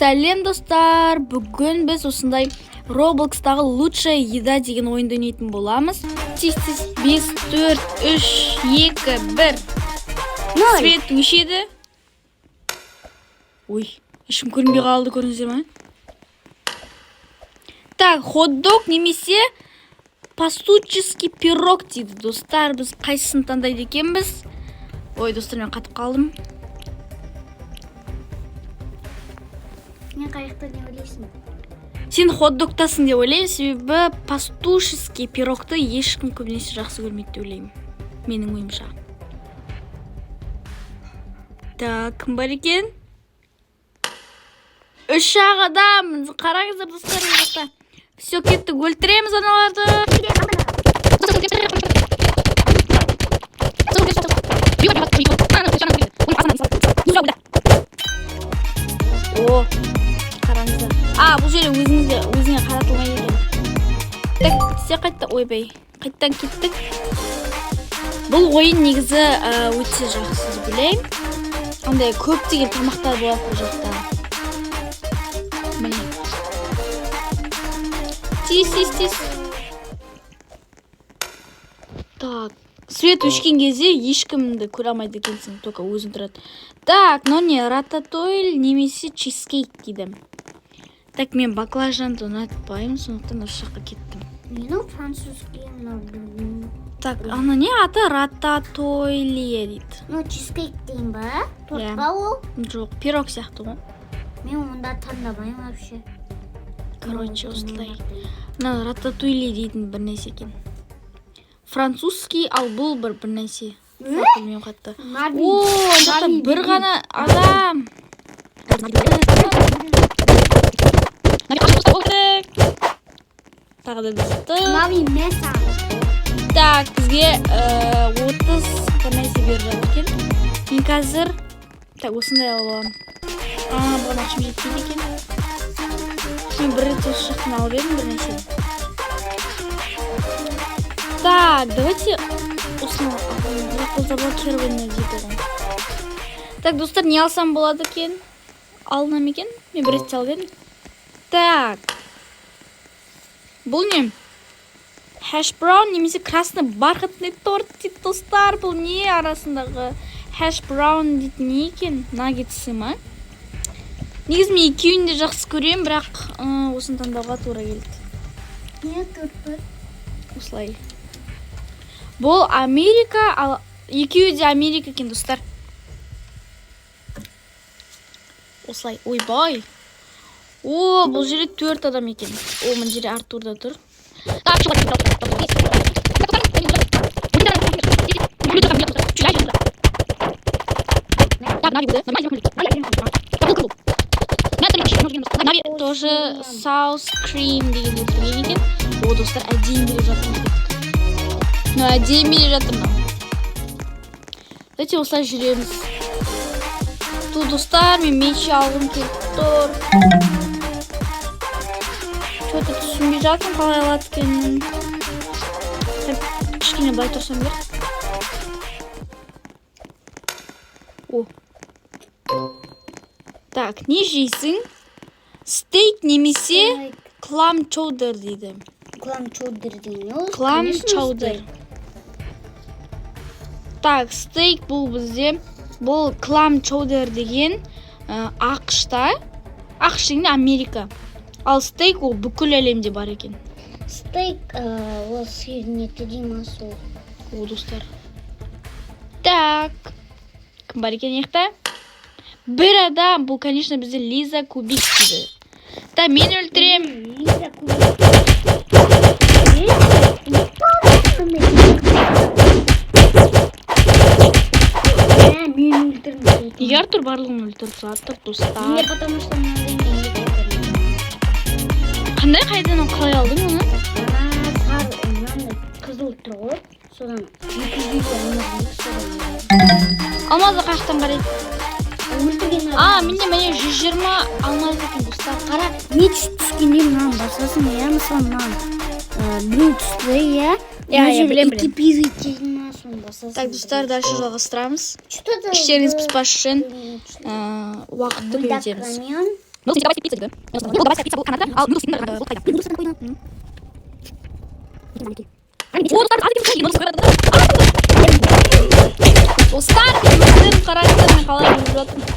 Сәлем достар, бүгін біз осындай Roblox'тағы лучшая еда деген ойынды ойнайтын боламыз. 5, 4, 3, 2, 1. Свет өшеді. Ой, ешкім көрінбей қалды, көрдіңіздер ме? Так, хот-дог немесе пастушеский пирог дейді достар. Біз қайсысын таңдайды екенбіз? Ой, достар, мен қатып қалдым. Мен қайықты не ойлайсың? Сен хот-догтасың деп ойлаймын, себебі пастушеский пирогты ешкім көбінесе жақсы көрмейді деп ойлаймын. Менің ойымша. Так, кім бар екен? 3 адам. Қараңыздар достар, жақта. Все, кеттік, өлтіреміз аналарды. О, қараңыздар. Бұл жерде өзіңе қаратылмай екен. Так, бітсе қайтта, ойбай, қайттан кеттік. Бұл ойын негізі өте жақсы деп ойлаймын. Андай көптеген тамақтар болады бұл жақта. Міне. Тез. Так, свет өшкен кезде ешкімді көре алмайды екенсің, только өзің тұрады. Так, но не рататойль немесе чизкейк дейді. Так, мен баклажанды ұнатпаймын, сондықтан осы жаққа кеттім. Менің французский білмеймін. Так, ана не аты? Рататойле дейді. Ну, чизкейк дейін ба? Тортқа ол? Жоқ, пирог сияқты ғой. Мен онда таңдамаймын вообще. Короче, осылай. Мына рататойле дейтін бір нәрсе екен. Французский, ал бұл бір нәрсе. Білмеймін қатты. О, жақта бір ғана адам. Тағы да бізді. Мави меса. Так, бізге 30 бір нәрсе беріп жатыр екен. Мен қазір осындай алып аламын. Бұған ақшым жетпейді екен. Мен бір рет осы жақтан алып едім бір нәрсе. Так, давайте осыны заблокированный дейді ғой. Так, достар, не алсам болады екен? Алынам екен? Мен бір рет алып едім. Так. Бұл не? Хэш браун немесе красный бархатный торт дейді достар. Бұл не арасындағы хэш браун дейді не екен? Наггетсы ма? Негізі мен екеуін де жақсы көремін, бірақ осын таңдауға тура келді. Не торт? Осылай. Бұл Америка, ал екеуі де Америка екен достар. Осылай, ойбай. О, бұл жерде 4 адам екен. О, мына жерде Артурда тұр. Тоже саус крим деген өлтірген екен. О, достар, әдейін беріп жатырмыз. Әдейін беріп жатырмын. Давайте осылай жүреміз. Тут, достар, мен мечі алғым келіп тұр. Что-то түсінбей жатырмын, қалай алады екенін. Кішкене былай тұрсам бер. О. Так, не жейсің? Стейк немесе клам чоудер дейді. Клам чоудер дейін ол? Клам чоудер. Так, стейк бұл бізде. Бұл клам чоудер деген ақшта. ақш дегенде Америка. Ал стейк ол бүкіл әлемде бар екен. Стейк ол сүйірнеті деймін сол. О, достар. Так. Кім бар екен еқта? Бір адам. Бұл, конечно, бізде Лиза Кубик дейді. Да, мен өлтірем. Лиза Кубик. Артур барлығын өлтіріп жатыр, достар. Не, потому что мынандай менде қандай қайдан қалай алдың оны? Ана сары, мынандай қызыл тұр ғой. Содан 200 алмазы қаяқтан қарайды? өлтірген менде міне 120 алмаз екен, достар. Қара, меч түскенде мынаны басасың, мысалы мынаны біреу түсті, білем. Так, достар, дальше жалғастырамыз. Іштеріңіз піспаш үшін уақытты көбейтеміз. Ну, давай пицца дейді. Ну, давай пицца бұл қанаты, ал ну, сен бұл қайда. Достар, өздерін қараңыздар, мен қалай жүріп жатырмын.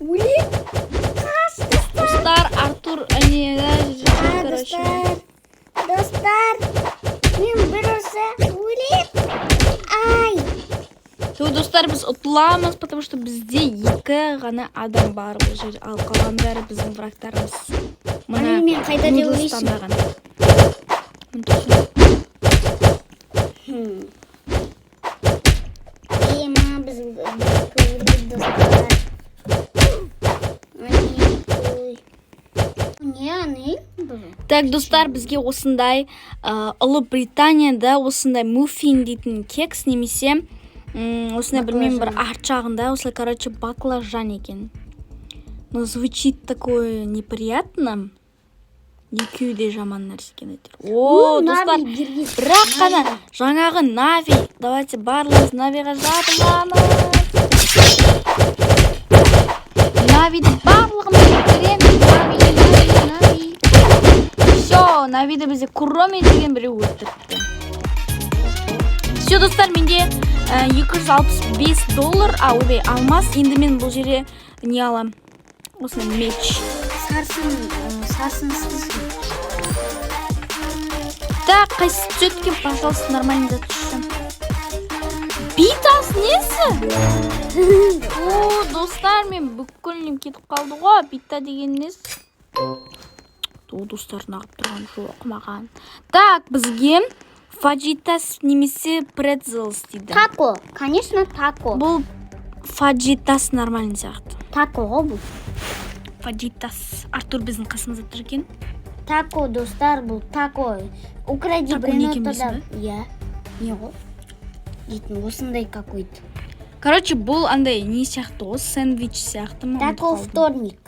Өлеп. Достар, Артур, короче. Достар, мен бірісі өлеп. Ай. Достар, біз ұтыламыз, потому что бізде 2 ғана адам бар бұл жерде, ал қалғандары біздің врагтарымыз. Мен қайда деп ойлайсың? Біз көріп достар. Не? Так, достар, бізге осындай Ұлыбританияда осындай муффин дейтін кекс немесе осындай білмеймін бір арт жағында осылай, короче, баклажан екен. Но звучит такое неприятно. Екеуі де жаман нәрсе екен әйтеуір. О, достар, бірақ қана жаңағы Нави. Давайте барлығымыз Навиға жабыламыз. Навиді барлығымыз көреміз. Нави. Все, Навиді бізде Куроми деген біреу өлтіріпті. Все, достар, менде $265, ойбай, алмас. Енді мен бұл жерде не алам? Осындай меч. Сарсын істесін. Так, қайсы түсеткен, пожалуйста, нормально да түсшім. Битас несі? О, достар, мен бүкілінем кетіп қалды ғой. Бита деген несі? О, достар, нағып тұрған жоқ маған. Так, бізге фаджитас немесе pretzelс дейді. Тако, конечно, тако. Бұл фаджитас нормально сияқты. Тако ғой бұл. Фаджитас. Артур біздің қасымызда тұр екен. Тако, достар, бұл тако. Укради бренотада. Иә, не ғой? Дейтін, осындай какой-то. Короче, бұл андай не сияқты ғой, сэндвич сияқты ма? Тако вторник.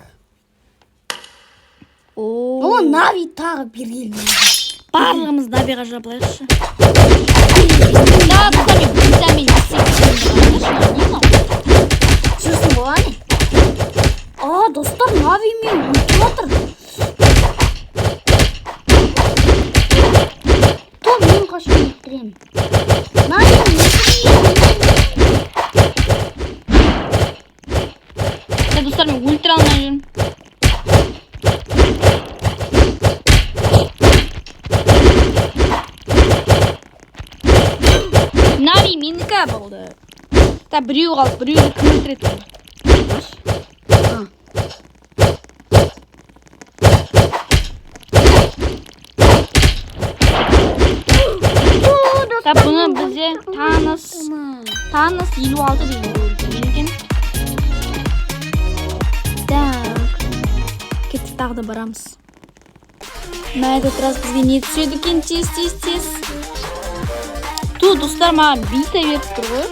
О, Нави тағы бергелі. барлығымыз Навиға жабылайықшы. Да, бұқами, бітамен Жүрсің болғаны? Достар, Нави мен ұтып отыр. Топ, мен қашын еттірем. Нави мен достар, мен өлтіре алмай жүрмін. Нави менікі болды. Та біреу қалып, біреуді кім өлтіреді? Та бұны бізде Таныс 56 деген өлтірген екен. Так, кетті тағы да барамыз. На этот раз бізге не түседі екен? Тез. Тут, достар, маған бита беріп тұр ғой.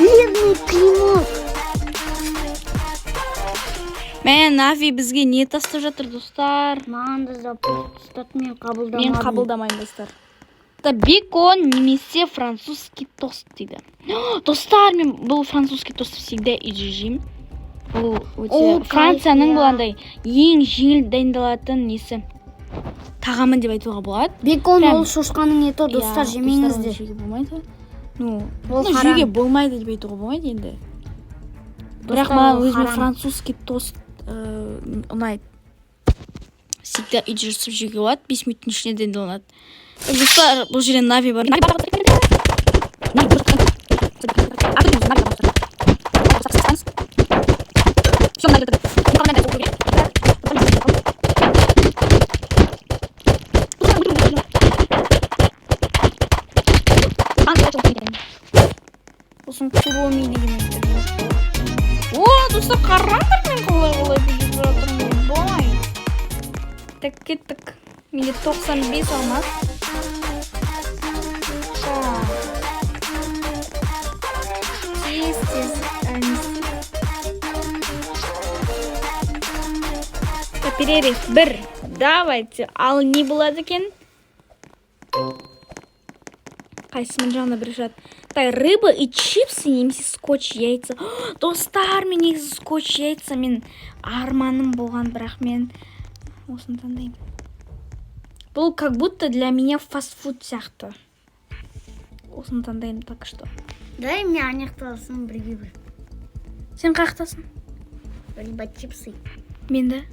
Ледный климат. Мен Нави бізге не тастап жатыр, достар? Маған да запустат, мен қабылдамадым. Мен қабылдамайын, достар. Бекон немесе французский тост дейді. Достар, мен бұл французский тосты всегда үйде жеймін. Бұл өте Францияның бұл андай ең жеңіл дайындалатын несі. Тағамы деп айтуға болады. Бекон ол шошқаның еті, достар, жемеңіздер. Жеуге болмайды. Жеуге болмайды деп айтуға болмайды енді. Бірақ маған өзіме французский тост ұнайды. Всегда үйде жүрсіп жеуге болады, 5 минуттың ішінде дайындалынады. Достар, бұл жерде Нави бар. Сосын Куроми деген өлтірген. О, достар, қараңдар мен қалай бүйтіп жатырмын. Болмай. Так, кеттік. Менде 95 алмас. Тез. Перерыв. Бір. Давайте. Ал не болады екен? Қайсымен жағына бір жат. шақтай рыба и чипсы немесе скотч яйца. Достар, мен негізі скотч яйца мен арманым болған, бірақ мен осыны таңдаймын. Бұл как будто для меня фастфуд сияқты. Осыны таңдаймын так что. Дай мне анықталсын бірге бір. Сен қақтасың? Либо чипсы. Мен де.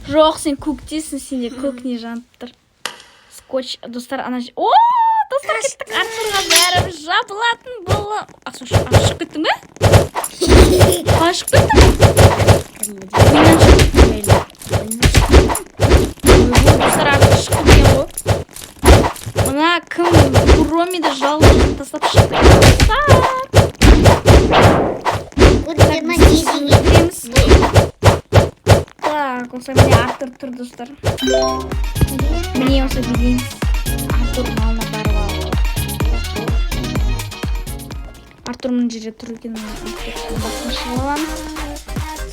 Жоқ, сен көктесің, сенде көк не жанып тұр. Скотч, достар, ана... О, достар, кеттік Артурға бәрі жабылатын болы. Ашып кеттің бе? Ашып кеттің бе? Ойнан шығып кеттің достар, Артур шыққы деген ғой. Мына кім Буромиді жалғын тастап шықты. Так, осы міне Артур тұр, достар. Міне осы білейміз. Артур малына барып алды. Артур мұны жерде тұр екен. Басын шығып аламыз.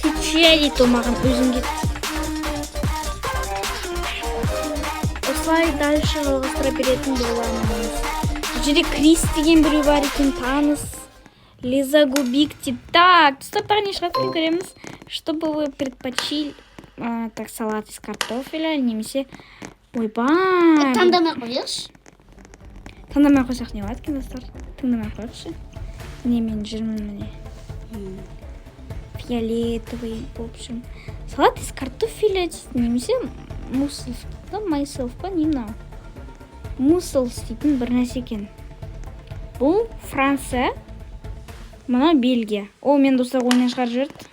Кетші дейді маған өзің кет. Осылай дальше жалғастыра беретін боламыз. Жерде Крис деген біреу бар екен, таныс. Лиза Губик дейді. Так, достар, тағы не шығатын көреміз. Чтобы вы предпочили так салат из картофеля, немесе ойбай. Таңдамай қойыңызшы. Таңдамай қойсақ не болады екен, достар? Таңдамай қойықшы. Міне мен жүрмін міне. Фиолетовый, в общем. Салат из картофеля дейді, немесе муссельс. Да, myself па, не мынау. Муссельс дейтін бір нәрсе екен. Бұл Франция, мына Бельгия. О, мен достар ойнан шығарып жіберді.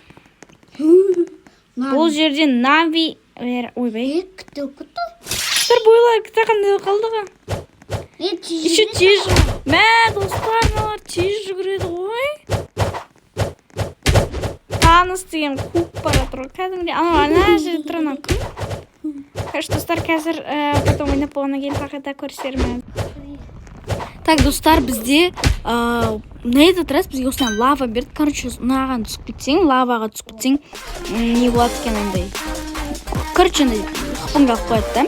Бұл жерде Нави... Ойбай. Күтті. Достар, бойлар қандай қалдыға. Еще тез. Мә, достар, мыналар тез жүгіреді ғой. Таныс деген қуып бара тұр. Кәдімде, ана жерде тұр ана кім? Достар, қазір потом ойнап болғаннан кейін қақайда көрсермін. Так, достар, бізде на этот раз бізге осыдан лава берді. Короче, ұнаған түсіп кетсең, лаваға түсіп кетсең, не болады екен ондай. Короче, қыпынға қойды, да?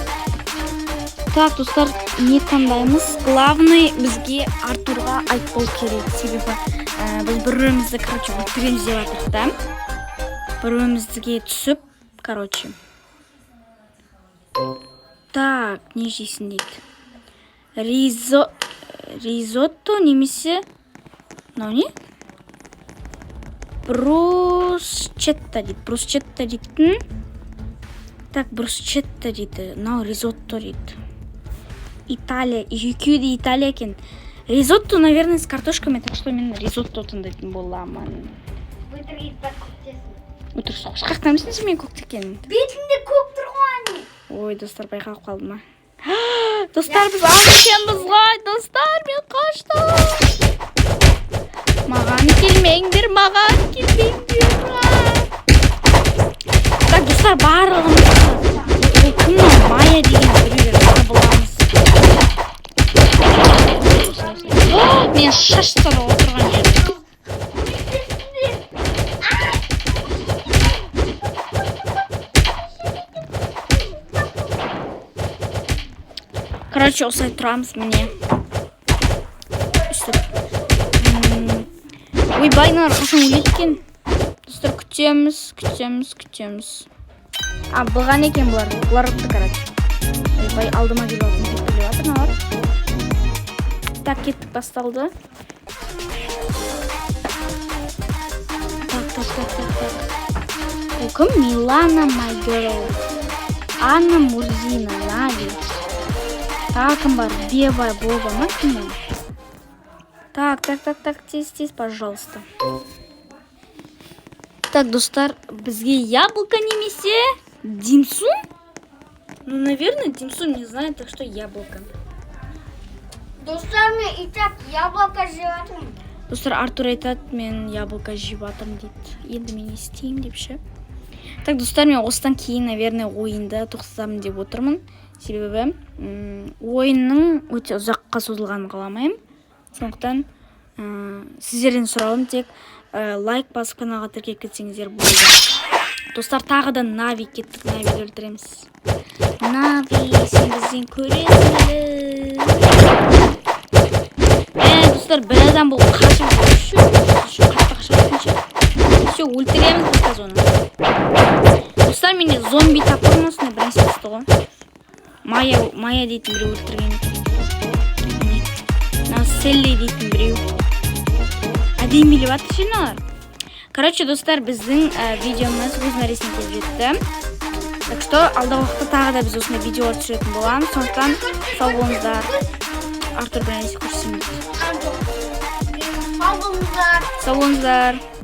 Так, достар, не таңдаймыз. Главный бізге Артурға айтпау керек. Себебі біз бір-бірімізді, короче, өлтіреміз деп жатырмыз, да? Бір-бірімізге түсіп, короче. Так, не жейсің дейді. Ризотто немесе мынау не? Брусчетта дейді. Брусчетта дейтін. Так, брусчетта дейді. Мынау ризотто дейді. Италия. Екеуі де Италия екен. Ризотто, наверное, с картошками, так что мен ризотто таңдайтын боламын. Өтірік соғыш. Қақтамысың сен мен көкті екенін? Бетінде көк тұрған. Ой, достар, байқап қалды ма? Достар, біз алып екенбіз ғой. Достар, мен қаштым. Маған келмеңдер. Так, достар, барлығымыз. Бұл кімнің Майя деген біреулер боламыз. Мен шашсам отырған жерде. Короче, осылай тұрамыз міне. Ойбайлар қашан өледі екен. Достар, күтеміз. Бұған екен бұлар. Бұлар ұтты, короче. Ойбай, алдыма келіп атыр. Так, кеттік басталды. Так. Кім? Милана, my girl. Анна Мурзина, Нави. Так, бар, Бева, Боба, максимум. Так, тез, пожалуйста. Так, достар, бізге яблоко немесе димсум? Ну, наверное, димсум, не знаю, так что яблоко. Достар, мен и так яблоко жеватырмын. Достар, Артур айтады, мен яблоко жеватырмын дейді. Енді мен істеймін деп ше. Так, достар, мен осыдан кейін, наверное, ойынды тоқтатамын деп отырмын. Себебі ойынның өте ұзаққа созылғанын қаламаймын. Сондықтан сіздерден сұрауым тек лайк басып каналға тіркеліп кетсеңіздер болды. Достар, тағы да Нави кеттік. Навиді өлтіреміз. Нави, сен бізден көресің. достар, бір адам бұл қашып жүрші. Қатты қашып все, өлтіреміз біз қазір оны. Достар, менде зомби тапырым осындай бірінші түсті ғой. Майя дейтін біреу өлтірген екен. Мына Селли дейтін біреу. Әдейі билеп жатыр жиналар. Короче, достар, біздің видеомыз өз мәресіне келіп жетті. Так что, алдағы уақытта тағы да біз осындай видеолар түсіретін боламыз. Сондықтан сау болыңыздар. Артур бірнәрсе көрсетеміз. Сау болыңыздар. Сау болыңыздар.